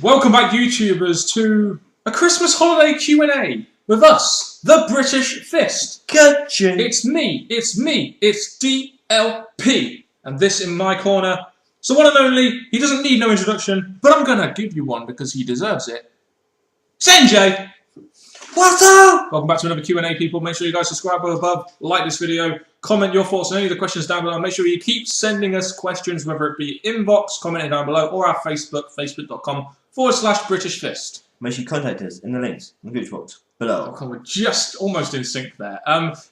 Welcome back, YouTubers, to a Christmas holiday Q&A with us, the British Fist. Gotcha. It's me, it's DLP, and this in my corner. So one and only, he doesn't need no introduction, but I'm gonna give you one because he deserves it. Sanjay! What's up? Welcome back to another Q&A, people. Make sure you guys subscribe above, like this video, comment your thoughts on any of the questions down below. Make sure you keep sending us questions, whether it be inbox, commenting down below, or our Facebook, facebook.com/British Fist. Make sure you contact us in the links in the group box below. Okay, we're just almost in sync there.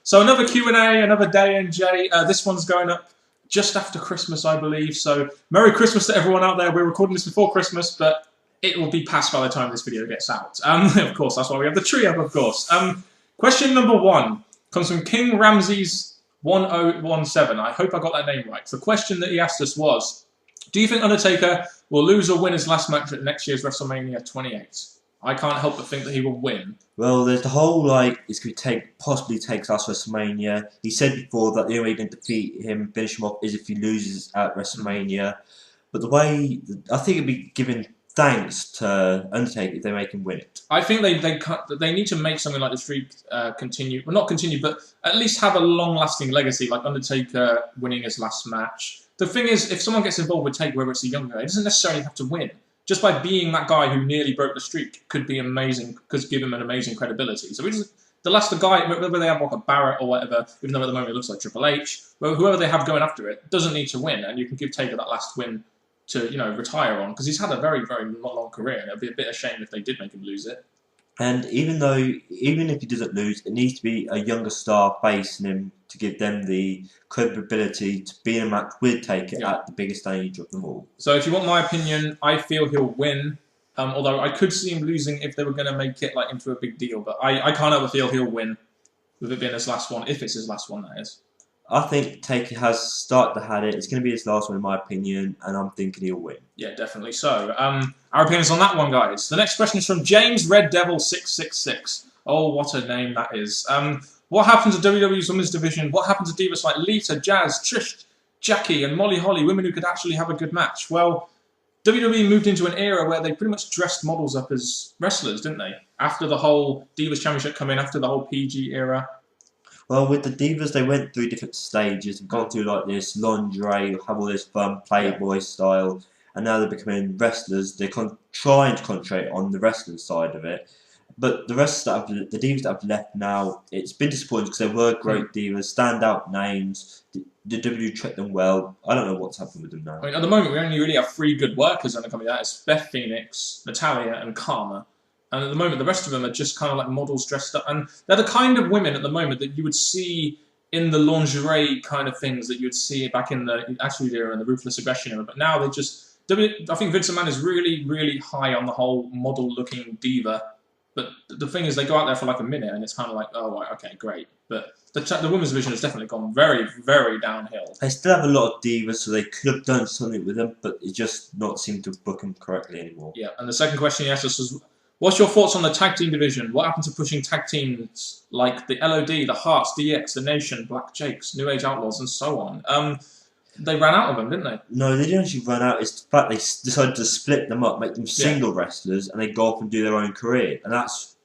So another Q&A, another day in J. This one's going up just after Christmas, I believe. So Merry Christmas to everyone out there. We're recording this before Christmas, but it will be past by the time this video gets out. Of course, that's why we have the tree up, of course. Question number 1 comes from King Ramses 1017. I hope I got that name right. The question that he asked us was, do you think Undertaker will lose or win his last match at next year's WrestleMania 28? I can't help but think that he will win. Well, there's the whole, like, it's going to possibly take last WrestleMania. He said before that the only way you can defeat him, finish him off, is if he loses at WrestleMania. But the way, I think it'd be giving thanks to Undertaker if they make him win it. I think they need to make something like the streak continue. Well, not continue, but at least have a long-lasting legacy, like Undertaker winning his last match. The thing is, if someone gets involved with Taker, whether it's a young guy, it doesn't necessarily have to win. Just by being that guy who nearly broke the streak could be amazing, could give him an amazing credibility. So the last guy, whether they have like a Barrett or whatever, even though at the moment it looks like Triple H, whoever they have going after it, doesn't need to win, and you can give Taker that last win to, you know, retire on, because he's had a very, very long career, and it'd be a bit of a shame if they did make him lose it. And even if he doesn't lose, it needs to be a younger star facing him to give them the credibility to be in a match with Taker at the biggest stage of them all. So if you want my opinion, I feel he'll win. Although I could see him losing if they were going to make it like into a big deal, but I can't ever feel he'll win with it being his last one, if it's his last one, that is. I think Taker has started to have it. It's going to be his last one, in my opinion, and I'm thinking he'll win. Yeah, definitely so. Our opinions on that one, guys. The next question is from James Red Devil 666. Oh, what a name that is. What happened to WWE's Women's Division? What happened to divas like Lita, Jazz, Trish, Jackie, and Molly Holly, women who could actually have a good match? Well, WWE moved into an era where they pretty much dressed models up as wrestlers, didn't they? After the whole Divas Championship come in, after the whole PG era. Well, with the Divas, they went through different stages. They've gone through like this lingerie, have all this fun Playboy style, and now they're becoming wrestlers. They're trying to concentrate on the wrestling side of it. But the Divas that have left now, it's been disappointing because they were great Divas, standout names. The WWE treated them well. I don't know what's happened with them now. I mean, at the moment, we only really have 3 good workers on the company. That is Beth Phoenix, Natalya, and Karma. And at the moment, the rest of them are just kind of like models dressed up. And they're the kind of women at the moment that you would see in the lingerie kind of things that you would see back in the Attitude Era and the Ruthless Aggression Era. But now they just... I think Vince McMahon is really, really high on the whole model-looking diva. But the thing is, they go out there for like a minute and it's kind of like, oh, right, okay, great. But the women's division has definitely gone very, very downhill. They still have a lot of divas, so they could have done something with them, but it just not seemed to book them correctly anymore. Yeah, and the second question he asked us was, what's your thoughts on the tag team division? What happened to pushing tag teams like the L.O.D, the Hearts, DX, the Nation, Black Jakes, New Age Outlaws, and so on? They ran out of them, didn't they? No, they didn't actually run out. It's the fact they decided to split them up, make them single wrestlers, and they go off and do their own career. And that's,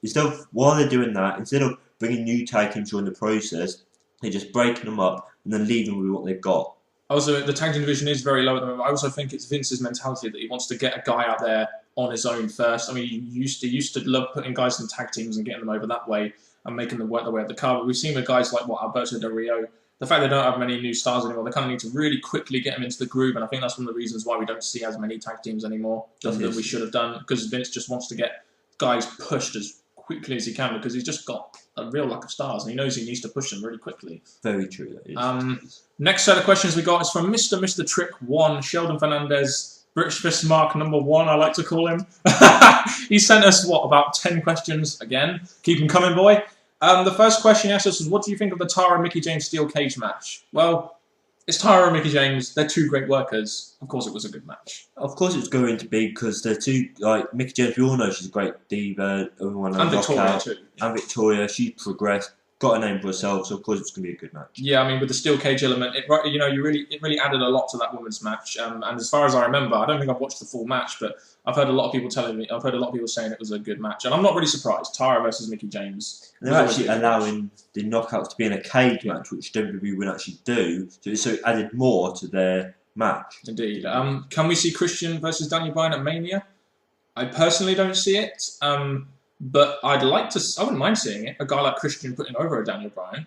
while they're doing that, instead of bringing new tag teams during the process, they're just breaking them up and then leaving with what they've got. Also, the tag team division is very low at the moment. I also think it's Vince's mentality that he wants to get a guy out there on his own first. I mean, he used to love putting guys in tag teams and getting them over that way and making them work their way up the card. But we've seen with guys like Alberto Del Rio, the fact they don't have many new stars anymore, they kind of need to really quickly get them into the groove, and I think that's one of the reasons why we don't see as many tag teams anymore than we should have done, because Vince just wants to get guys pushed as quickly as he can, because he's just got a real lack of stars, and he knows he needs to push them really quickly. Very true, that is. Next set of questions we got is from Mr. Trick 1, Sheldon Fernandez, British Fist Mark number 1, I like to call him. He sent us, what, about 10 questions again. Keep them coming, boy. The first question he asked us was, what do you think of the Tara and Mickie James steel cage match? Well, it's Tara and Mickie James. They're 2 great workers. Of course it was a good match. Of course it's going to be, because they're 2, like, Mickie James, we all know she's a great diva. Everyone and Victoria too. And Victoria, she's progressed got a name for herself, so of course it's going to be a good match. Yeah, I mean, with the steel cage element, it really added a lot to that women's match. And as far as I remember, I don't think I've watched the full match, but I've heard a lot of people saying it was a good match, and I'm not really surprised. Tara versus Mickie James. And they're actually allowing the knockouts to be in a cage match, which WWE wouldn't actually do, so it added more to their match. Indeed. Can we see Christian versus Daniel Bryan at Mania? I personally don't see it. But I wouldn't mind seeing it. A guy like Christian putting over a Daniel Bryan.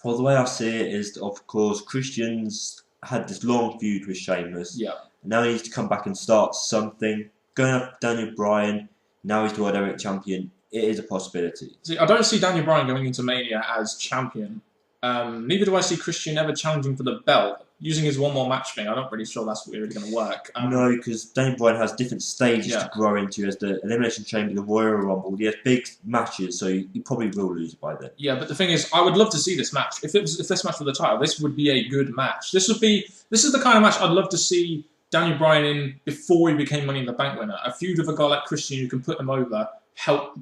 Well, the way I see it is, of course, Christian's had this long feud with Sheamus. Yeah. Now he needs to come back and start something. Going up Daniel Bryan, now he's the World Heavyweight Champion. It is a possibility. See, I don't see Daniel Bryan going into Mania as champion. Neither do I see Christian ever challenging for the belt. Using his one more match thing, I'm not really sure that's really going to work. No, because Daniel Bryan has different stages to grow into as the Elimination Chamber, the Royal Rumble. He has big matches, so he probably will lose by then. Yeah, but the thing is, I would love to see this match. If this match for the title, this would be a good match. This is the kind of match I'd love to see Daniel Bryan in before he became Money in the Bank winner. A feud with a guy like Christian who can put him over, help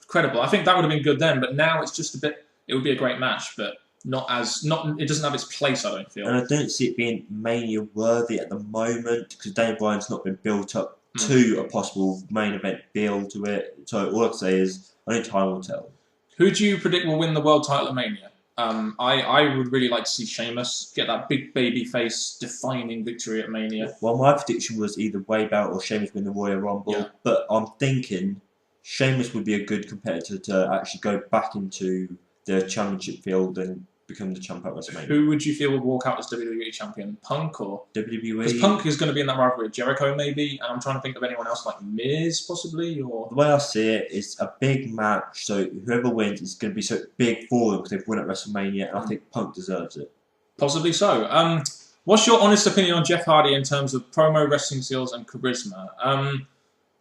credible. I think that would have been good then, but now it's just it would be a great match, but it doesn't have its place, I don't feel. And I don't see it being Mania worthy at the moment because Daniel Bryan's not been built up to a possible main event build to it. So all I can say is only time will tell. Who do you predict will win the world title at Mania? I would really like to see Sheamus get that big baby face defining victory at Mania. Well, my prediction was either Wade Barrett or Sheamus win the Royal Rumble, but I'm thinking Sheamus would be a good competitor to actually go back into the championship field and become the champ at WrestleMania. Who would you feel would walk out as WWE champion? Punk or WWE? Because Punk is going to be in that rivalry with Jericho, maybe, and I'm trying to think of anyone else like Miz, possibly. Or the way I see it, it's a big match, so whoever wins is going to be so big for them because they've won at WrestleMania, and I think Punk deserves it. Possibly so. What's your honest opinion on Jeff Hardy in terms of promo, wrestling skills, and charisma?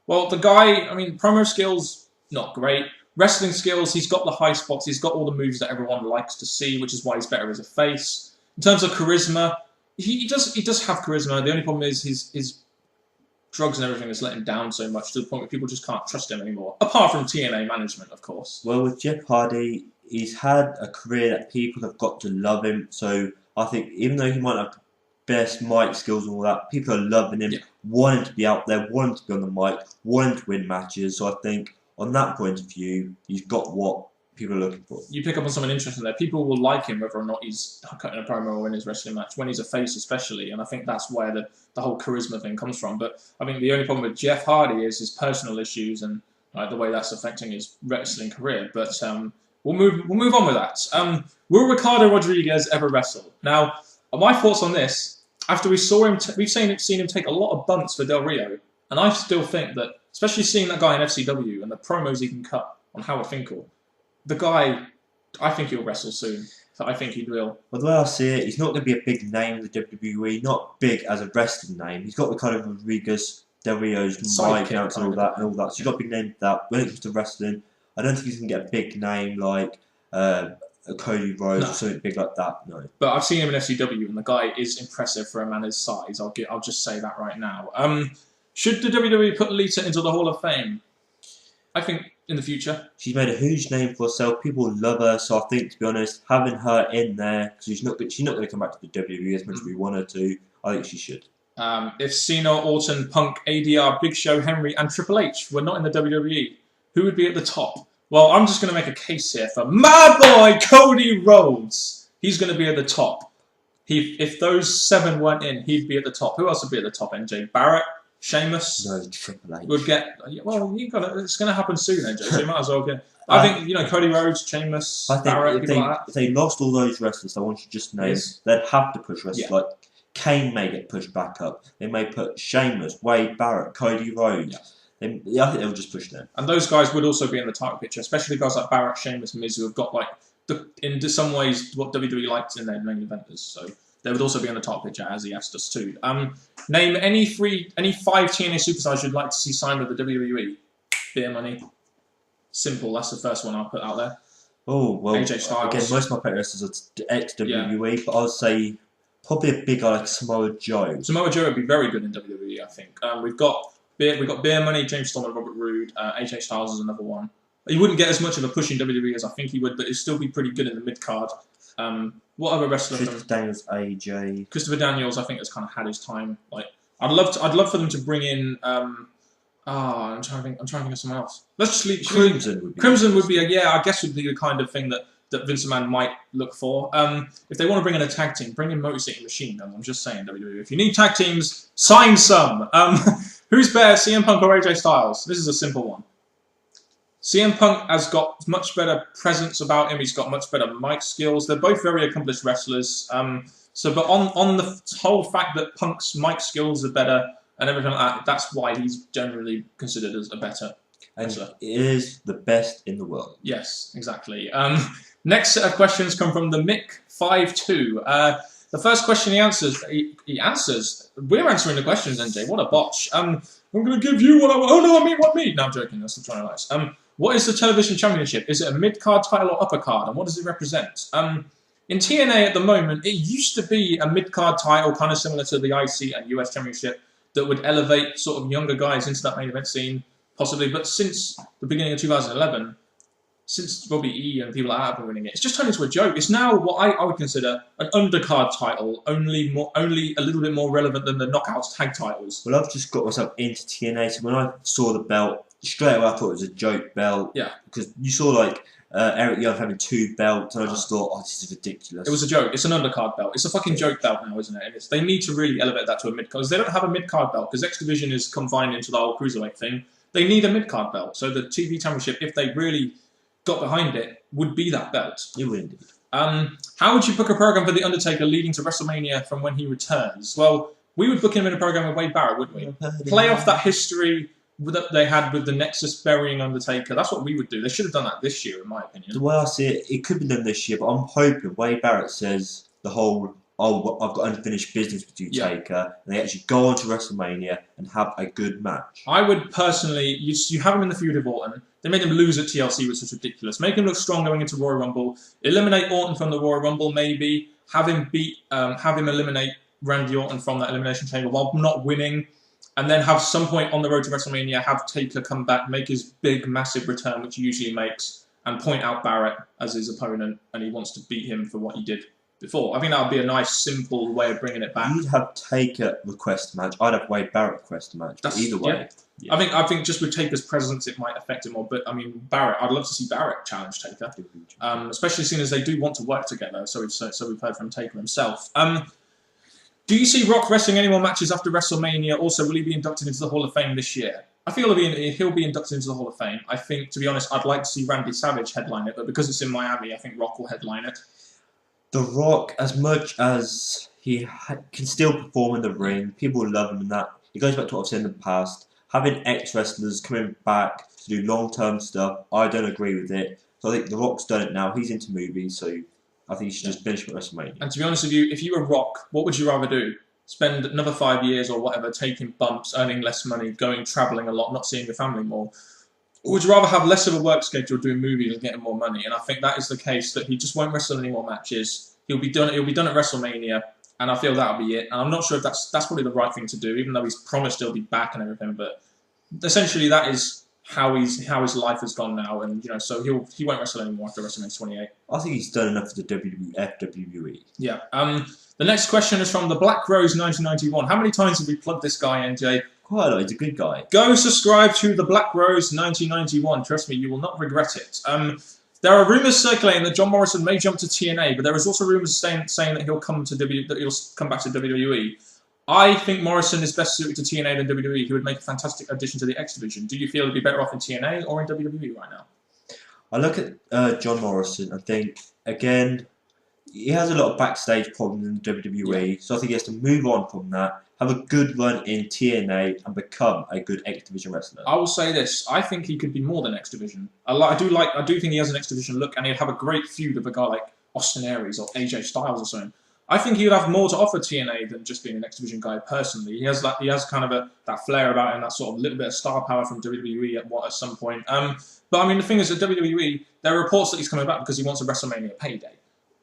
Well, the guy, I mean, promo skills not great. Wrestling skills, he's got the high spots, he's got all the moves that everyone likes to see, which is why he's better as a face. In terms of charisma, he does have charisma. The only problem is his drugs and everything has let him down so much to the point where people just can't trust him anymore. Apart from TNA management, of course. Well, with Jeff Hardy, he's had a career that people have got to love him. So I think even though he might have the best mic skills and all that, people are loving him, want him to be out there, want him to be on the mic, want him to win matches. So I think on that point of view, he's got what people are looking for. You pick up on something interesting there. People will like him whether or not he's cutting a promo or in his wrestling match, when he's a face especially, and I think that's where the whole charisma thing comes from. But I think the only problem with Jeff Hardy is his personal issues and the way that's affecting his wrestling career. But we'll move on with that. Will Ricardo Rodriguez ever wrestle? Now, my thoughts on this, after we saw him, we've seen him take a lot of bumps for Del Rio, and I still think that, especially seeing that guy in FCW and the promos he can cut on Howard Finkel, the guy, I think he'll wrestle soon. So I think he will. Well, the way I see it, he's not going to be a big name in the WWE, not big as a wrestling name. He's got the kind of Rodriguez, Del Rio's mic out and all that. So he's got a big name for that. When it comes to wrestling, I don't think he's going to get a big name like a Cody Rhodes or something big like that. No. But I've seen him in FCW, and the guy is impressive for a man his size. I'll just say that right now. Should the WWE put Lita into the Hall of Fame? I think in the future. She's made a huge name for herself. People love her, so I think, to be honest, having her in there, because she's not going to come back to the WWE as much as we want her to, I think she should. If Cena, Orton, Punk, ADR, Big Show, Henry, and Triple H were not in the WWE, who would be at the top? Well, I'm just going to make a case here for my boy, Cody Rhodes. He's going to be at the top. If those 7 weren't in, he'd be at the top. Who else would be at the top, NJ? Barrett? Sheamus? No, Triple H. Would get... Well, it's going to happen soon, NJ, so you might as well get... I think, Cody Rhodes, Sheamus, Barrett, people like that. If they lost all those wrestlers, I want you to just name, they'd have to push wrestlers. Like, Kane may get pushed back up. They may put Sheamus, Wade Barrett, Cody Rhodes. I think they'll just push them. And those guys would also be in the title picture, especially guys like Barrett, Sheamus, and Miz, who have got, in some ways, what WWE likes in their main eventers. So they would also be in the title picture, as he asked us to. Name any 5 TNA superstars you'd like to see signed with the WWE. Beer Money. Simple, that's the first one I'll put out there. Oh, well, AJ Styles. Again, most of my favorite wrestlers are ex-WWE, but I'll say probably a big guy like Samoa Joe. Samoa Joe would be very good in WWE, I think. We've got Beer Money, James Storm and Robert Roode. AJ Styles is another one. He wouldn't get as much of a push in WWE as I think he would, but he'd still be pretty good in the mid card. What other wrestler? Christopher Daniels, AJ. Christopher Daniels, I think, has kind of had his time. Like, I'd love for them to bring in. I'm trying to think of someone else. Let's just leave. Crimson would be I guess would be the kind of thing that Vince McMahon might look for. If they want to bring in a tag team, bring in Motor City Machine Guns. I'm just saying, WWE. If you need tag teams, sign some. Who's better, CM Punk or AJ Styles? This is a simple one. CM Punk has got much better presence about him. He's got much better mic skills. They're both very accomplished wrestlers. But on the whole fact that Punk's mic skills are better and everything like that, that's why he's generally considered as a better wrestler. And it is the best in the world. Yes, exactly. Next set of questions come from the Mick52. The first question he answers. We're answering the questions, NJ. What a botch. I'm going to give you what I want. Oh, no, I mean what me. No, I'm joking. That's not trying to nice. What is the television championship? Is it a mid-card title or upper card? And what does it represent? In TNA at the moment, it used to be a mid-card title, kind of similar to the IC and US Championship, that would elevate sort of younger guys into that main event scene, possibly. But since the beginning of 2011, since Robbie E and people like that have been winning it, it's just turned into a joke. It's now what I would consider an undercard title, only a little bit more relevant than the Knockouts tag titles. Well, I've just got myself into TNA, so when I saw the belt, straight away I thought it was a joke belt. Yeah. Because you saw like Eric Young having 2 belts, and I just thought, this is ridiculous. It was a joke. It's an undercard belt. It's a fucking joke belt now, isn't it? And they need to really elevate that to a mid-card. Because they don't have a mid-card belt, because X Division is confined into the whole Cruiserweight thing. They need a mid-card belt. So the TV Championship, if they really got behind it, would be that belt. It would indeed. How would you book a program for The Undertaker leading to WrestleMania from when he returns? Well, we would book him in a program with Wade Barrett, wouldn't we? Play off that history that they had with the Nexus burying Undertaker. That's what we would do. They should have done that this year, in my opinion. The way I see it, it could be done this year, but I'm hoping Wade Barrett says the whole, I've got unfinished business with you, Taker, and they actually go on to WrestleMania and have a good match. I would personally, you have him in the feud of Orton. They made him lose at TLC, which is ridiculous. Make him look strong going into Royal Rumble. Eliminate Orton from the Royal Rumble, maybe. Have him eliminate Randy Orton from that Elimination Chamber while not winning. And then have some point on the road to WrestleMania, have Taker come back, make his big, massive return, which he usually makes, and point out Barrett as his opponent, and he wants to beat him for what he did before. I think that would be a nice, simple way of bringing it back. You'd have Taker request a match. I'd have Wade Barrett request a match. Either way. Yeah. Yeah. I think just with Taker's presence, it might affect him more. But I mean, Barrett, I'd love to see Barrett challenge Taker, especially seeing as they do want to work together. So we've heard from Taker himself. Do you see Rock wrestling any more matches after WrestleMania? Also, will he be inducted into the Hall of Fame this year? I feel he'll be inducted into the Hall of Fame. I think, to be honest, I'd like to see Randy Savage headline it, but because it's in Miami, I think Rock will headline it. The Rock, as much as he can still perform in the ring, people love him in that. It goes back to what I've said in the past. Having ex-wrestlers coming back to do long-term stuff, I don't agree with it. So I think The Rock's done it now. He's into movies, so I think he should just finish with WrestleMania. And to be honest with you, if you were Rock, what would you rather do? Spend another 5 years or whatever, taking bumps, earning less money, travelling a lot, not seeing your family more? Or would you rather have less of a work schedule, doing movies and getting more money? And I think that is the case, that he just won't wrestle any more matches. He'll be done at WrestleMania, and I feel that'll be it. And I'm not sure if that's probably the right thing to do, even though he's promised he'll be back and everything. But essentially, that is how his life has gone now, and so he won't wrestle anymore after WrestleMania 28. I think he's done enough for the WWE. Yeah. The next question is from the Black Rose 1991. How many times have we plugged this guy, NJ? Quite a lot. He's a good guy. Go subscribe to the Black Rose 1991. Trust me, you will not regret it. There are rumours circulating that John Morrison may jump to TNA, but there is also rumours saying that he'll come back to WWE. I think Morrison is best suited to TNA than WWE. He would make a fantastic addition to the X Division. Do you feel he'd be better off in TNA or in WWE right now? I look at John Morrison and think, again, he has a lot of backstage problems in WWE, so I think he has to move on from that, have a good run in TNA, and become a good X Division wrestler. I will say this: I think he could be more than X Division. I do think he has an X Division look, and he'd have a great feud with a guy like Austin Aries or AJ Styles or something. I think he would have more to offer TNA than just being an X Division guy. Personally, he has kind of that flair about him, that sort of little bit of star power from WWE at some point. But I mean, the thing is, at WWE, there are reports that he's coming back because he wants a WrestleMania payday.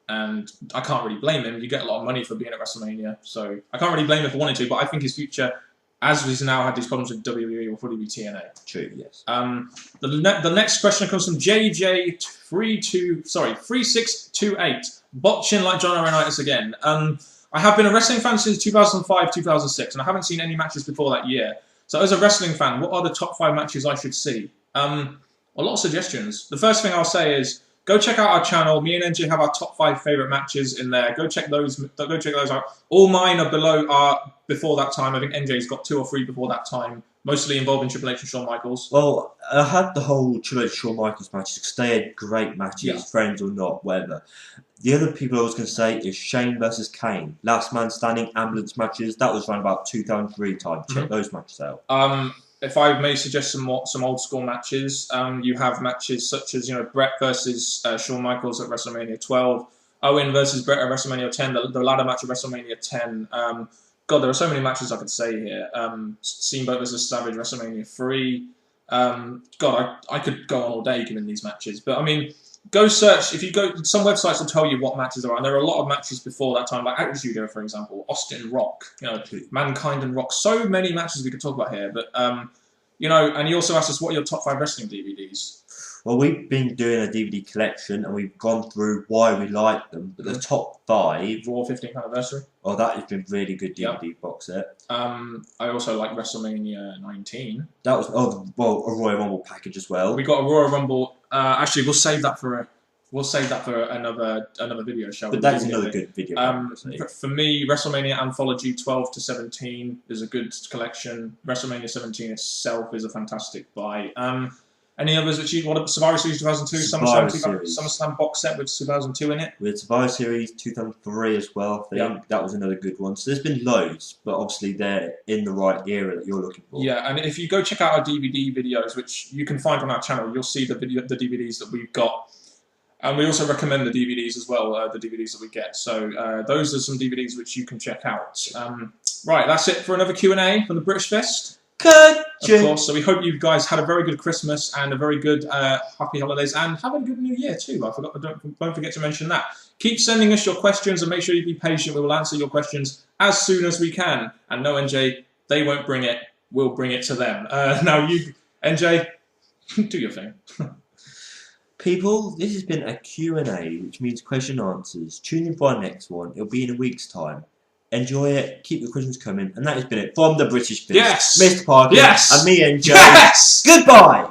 And I can't really blame him. You get a lot of money for being at WrestleMania, so I can't really blame him for wanting to. But I think his future as he's now had these problems with WWE, will probably be TNA. True, yes. The next question comes from JJ3628. Botching like John Laurinaitis again. I have been a wrestling fan since 2005, 2006, and I haven't seen any matches before that year. So as a wrestling fan, what are the top 5 matches I should see? A lot of suggestions. The first thing I'll say is, go check out our channel. Me and NJ have our top 5 favourite matches in there. Go check those out. All mine are before that time. I think NJ's got 2 or 3 before that time, mostly involving Triple H and Shawn Michaels. Well, I had the whole Triple H Shawn Michaels matches because they had great matches, friends or not, whatever. The other people I was going to say is Shane versus Kane. Last Man Standing ambulance matches. That was around about 2003 time. Check those matches out. If I may suggest some old school matches, you have matches such as Brett versus Shawn Michaels at WrestleMania 12, Owen versus Brett at WrestleMania 10, the ladder match at WrestleMania 10. God, there are so many matches I could say here. Steamboat versus Savage WrestleMania 3. God, I could go on all day giving these matches, but I mean, go search. If you go, some websites will tell you what matches there are, and there are a lot of matches before that time, like Attitude Era, for example, Austin Rock, Mankind and Rock. So many matches we could talk about here, but and he also asked us, what are your top 5 wrestling DVDs? Well, we've been doing a DVD collection, and we've gone through why we like them. But the top 5, Raw 15th anniversary. Oh, that has been really good DVD box set. I also like WrestleMania 19. That was a Royal Rumble package as well. We got a Royal Rumble. Actually, we'll save that for another video show. But that's another good video. For me, WrestleMania Anthology 12 to 17 is a good collection. WrestleMania 17 itself is a fantastic buy. Any others which you want? Survivor Series 2002, SummerSlam box set with 2002 in it. With Survivor Series 2003 as well, I think that was another good one. So there's been loads, but obviously they're in the right era that you're looking for. Yeah, and if you go check out our DVD videos, which you can find on our channel, you'll see the DVDs that we've got. And we also recommend the DVDs as well, the DVDs that we get. So those are some DVDs which you can check out. Right, that's it for another Q&A from the British Fest. Of course, so we hope you guys had a very good Christmas and a very good happy holidays, and have a good New Year too. Don't forget to mention that. Keep sending us your questions and make sure you be patient. We will answer your questions as soon as we can. And no, NJ, they won't bring it. We'll bring it to them. Now you, NJ, do your thing. People, this has been a Q&A, which means question and answers. Tune in for our next one. It'll be in a week's time. Enjoy it. Keep your questions coming. And that has been it from the British Fist. Yes. Mr. Parkin. Yes. And me and Joe. Yes. Goodbye.